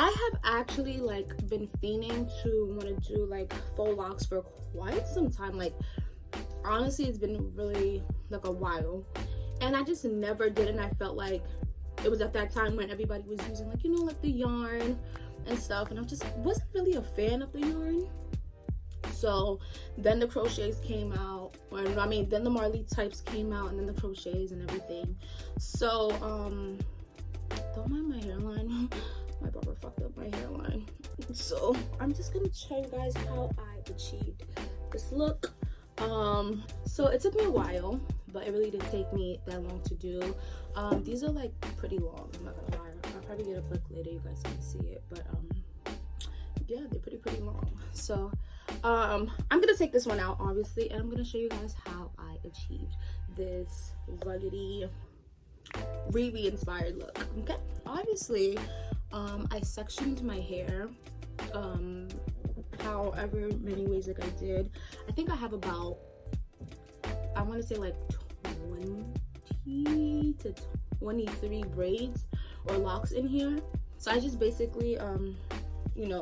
I have actually like been fiending to want to do like faux locks for quite some time. Like honestly, it's been really like a while, and I just never did. And I felt like it was at that time when everybody was using like, you know, like the yarn and stuff, and I just wasn't really a fan of the yarn. So then the crochets came out, or I mean then the Marley types came out, and then the crochets and everything. So don't mind my hairline. My barber fucked up my hairline. So I'm just gonna show you guys how I achieved this look. So it took me a while, but it really didn't take me that long to do. These are like pretty long, I'm not gonna lie. I'll probably get a book later, you guys can see it, but yeah, they're pretty long. So I'm gonna take this one out obviously, and I'm gonna show you guys how I achieved this ruggedy Riri inspired look. Okay, obviously I sectioned my hair however many ways like I did. I think I have about, I want to say like 20 to 23 braids or locks in here. So I just basically you know,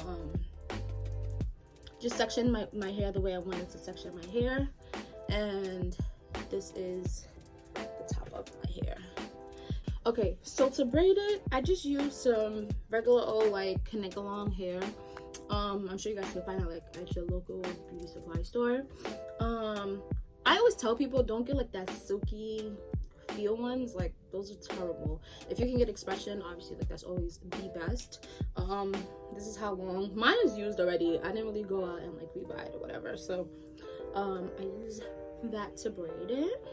just section my hair the way I wanted to section my hair, and this is the top of my hair. Okay, so to braid it, I just used some regular old like connect along hair. I'm sure you guys can find it like at your local beauty supply store. I always tell people don't get like that silky feel ones, like those are terrible. If you can get expression, obviously like that's always the best. This is how long mine is used already. I didn't really go out and like rebuy it or whatever, so I use that to braid it.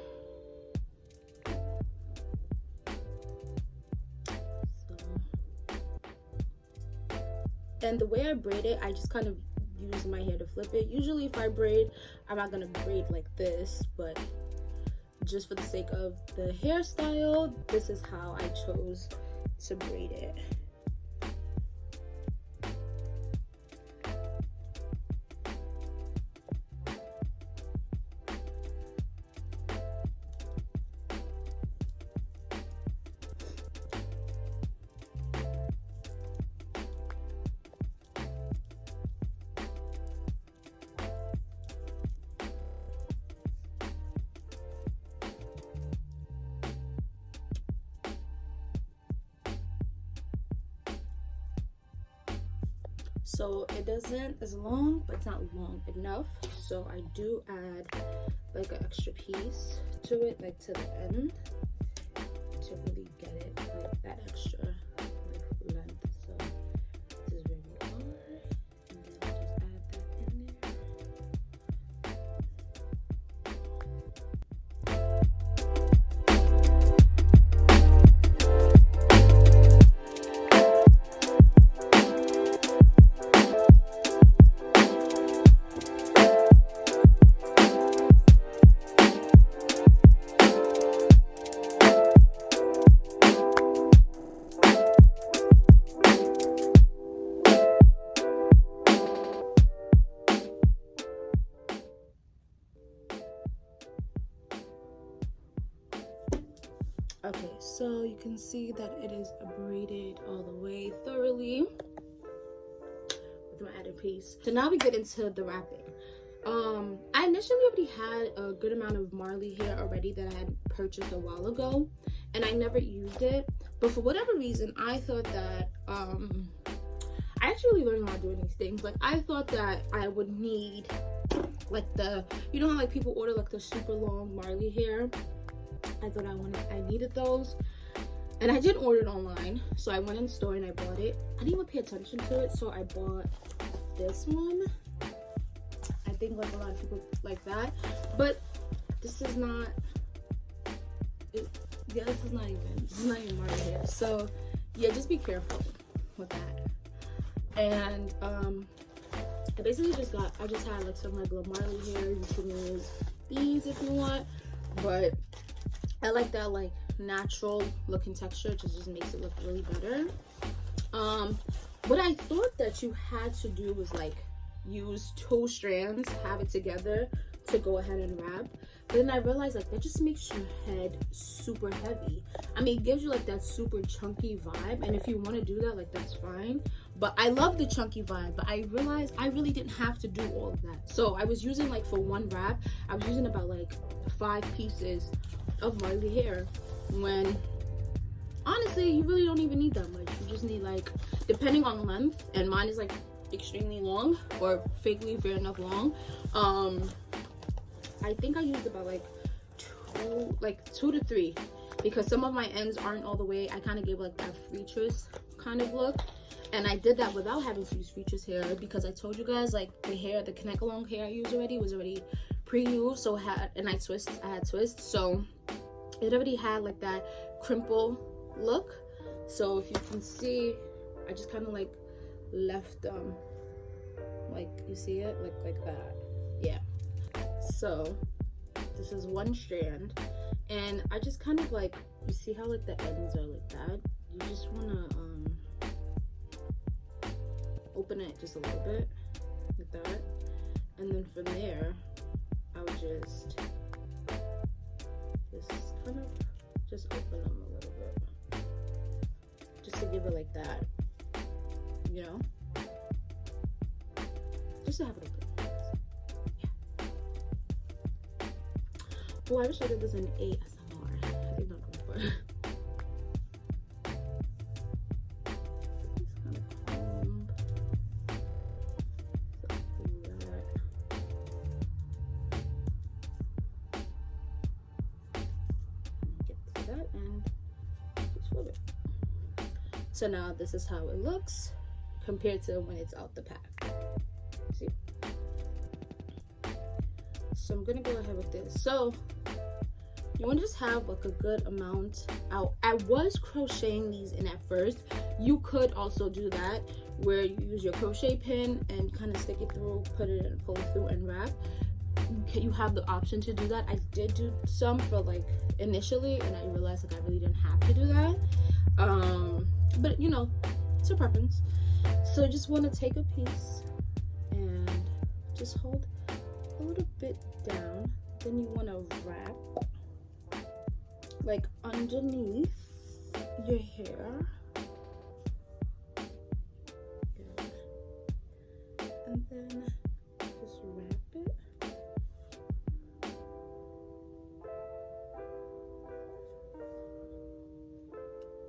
And the way I braid it, I just kind of use my hair to flip it. Usually if I braid, I'm not gonna braid like this, but just for the sake of the hairstyle, this is how I chose to braid it. So it doesn't, it's long, but it's not long enough. So I do add like an extra piece to it, like to the end, to really get it like that extra like length. So this is where we are, and then I just add that in there. Okay, so you can see that it is braided all the way thoroughly with my added piece. So now we get into the wrapping. I initially already had a good amount of Marley hair already that I had purchased a while ago, and I never used it. But for whatever reason, I thought that I actually learned how to do these things. Like I thought that I would need like the, you know how like people order like the super long Marley hair. I thought I needed those, and I did order it online. So I went in the store and I bought it. I didn't even pay attention to it, so I bought this one. I think like a lot of people like that, but this is not it, yeah, this is not even Marley hair. So yeah, just be careful with that. And I basically I just had like some regular Marley hair. You can use these if you want, but I like that like natural looking texture. It just makes it look really better. What I thought that you had to do was like use 2 strands, have it together to go ahead and wrap. But then I realized like that just makes your head super heavy. I mean, it gives you like that super chunky vibe, and if you want to do that, like that's fine. But I love the chunky vibe, but I realized I really didn't have to do all of that. So I was using, like, for one wrap, I was using about like 5 pieces of Marley hair, when honestly you really don't even need that much. You just need, like, depending on length, and mine is like extremely long or fakely fair enough long. I think I used about like 2 to 3, because some of my ends aren't all the way. I kind of gave like that features kind of look, and I did that without having to use features hair, because I told you guys, like, the connect along hair I used already was already pre-used, so I had twists, so it already had like that crimple look. So if you can see, I just kind of like left like, you see it, like that. Yeah, so this is one strand, and I just kind of like, you see how like the ends are like that? You just want to open it just a little bit like that, and then from there I would just kind of just open them a little bit, just to give it like that, you know, just to have it open. Yeah. Oh, I wish I did this in ASMR. I think I'm going for it. So now this is how it looks compared to when it's out the pack. See? So I'm gonna go ahead with this. So you want to just have like a good amount out. I was crocheting these in at first. You could also do that, where you use your crochet pin and kind of stick it through, put it in, pull it through, and wrap. You have the option to do that. I did do some for like initially, and I realized like I really didn't have to do that. But you know, it's your preference. So just want to take a piece and just hold a little bit down. Then you want to wrap like underneath your hair. Good. And then just wrap it.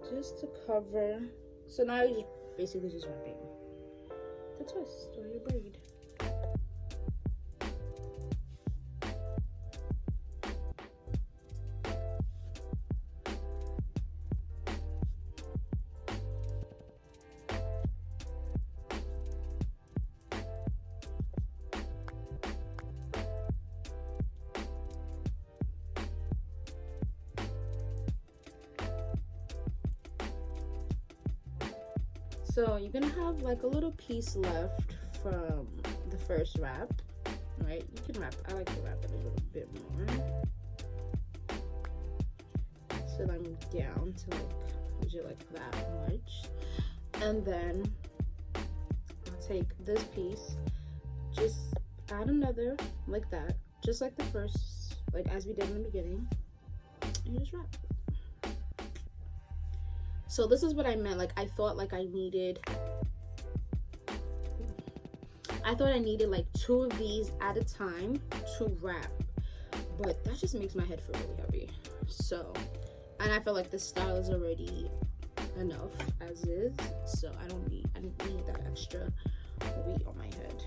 Just to cover. So now you're basically just wrapping the twist or your braid. So you're gonna have like a little piece left from the first wrap, right? You can wrap, I like to wrap it a little bit more. So I'm down to like, usually like that much. And then I'll take this piece, just add another like that, just like the first, like as we did in the beginning, and just wrap. So this is what I meant, like I thought like I needed like 2 of these at a time to wrap, but that just makes my head feel really heavy. So, and I feel like this style is already enough as is, so I didn't need that extra weight on my head.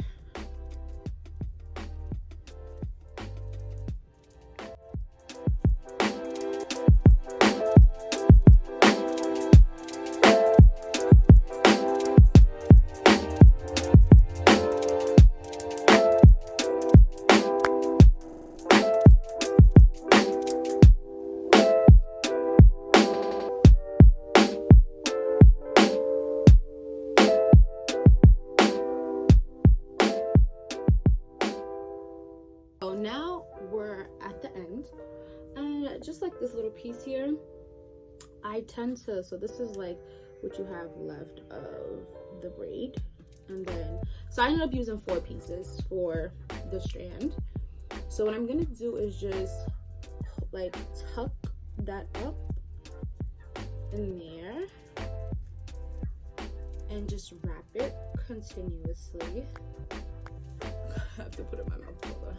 Now we're at the end, and just like this little piece here, I tend to, so this is like what you have left of the braid, and then so I ended up using 4 pieces for the strand. So what I'm gonna do is just like tuck that up in there, and just wrap it continuously. I have to put it in my mouth. Hold on.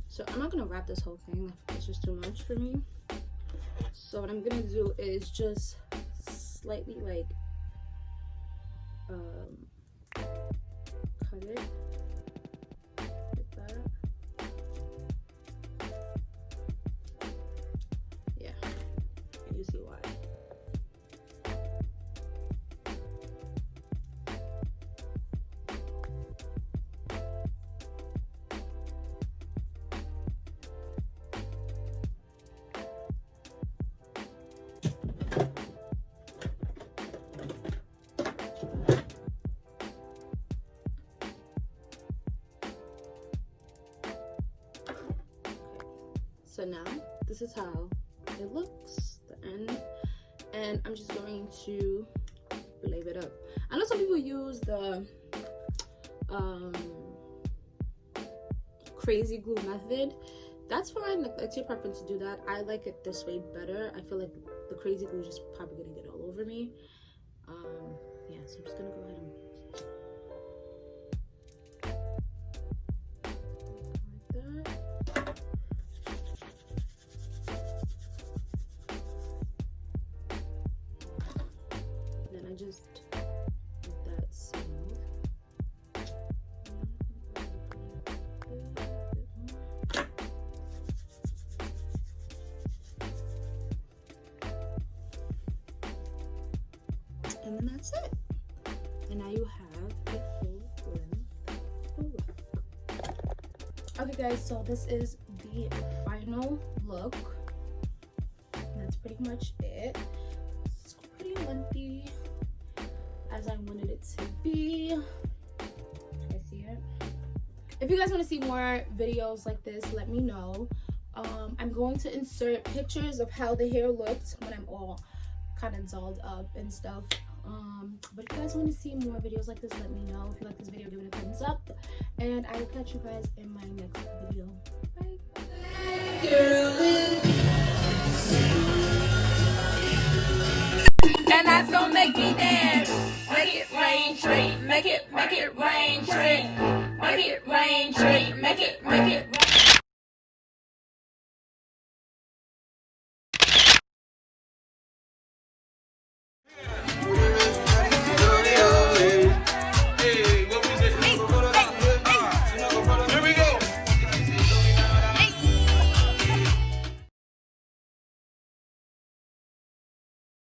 So I'm not gonna wrap this whole thing, it's just too much for me. So what I'm gonna do is just slightly like cut it like that. Yeah, you see why. So now this is how it looks, the end, and I'm just going to leave it up. I know some people use the crazy glue method. That's fine, it's your preference to do that. I like it this way better. I feel like the crazy glue is just probably gonna get all over me. Yeah, so I'm just gonna go ahead and just let that seal. And then that's it. And now you have a full length Faux Loc. Okay guys, so this is the final look. That's pretty much it. It's pretty lengthy, as I wanted it to be. I see it. If you guys want to see more videos like this, let me know. I'm going to insert pictures of how the hair looked when I'm all kind of dolled up and stuff. But if you guys want to see more videos like this, let me know. If you like this video, give it a thumbs up, and I will catch you guys in my next video. Bye. And that's gonna make me dance. Make it rain, tree. Make it rain, tree. Make it rain, tree. Make it rain.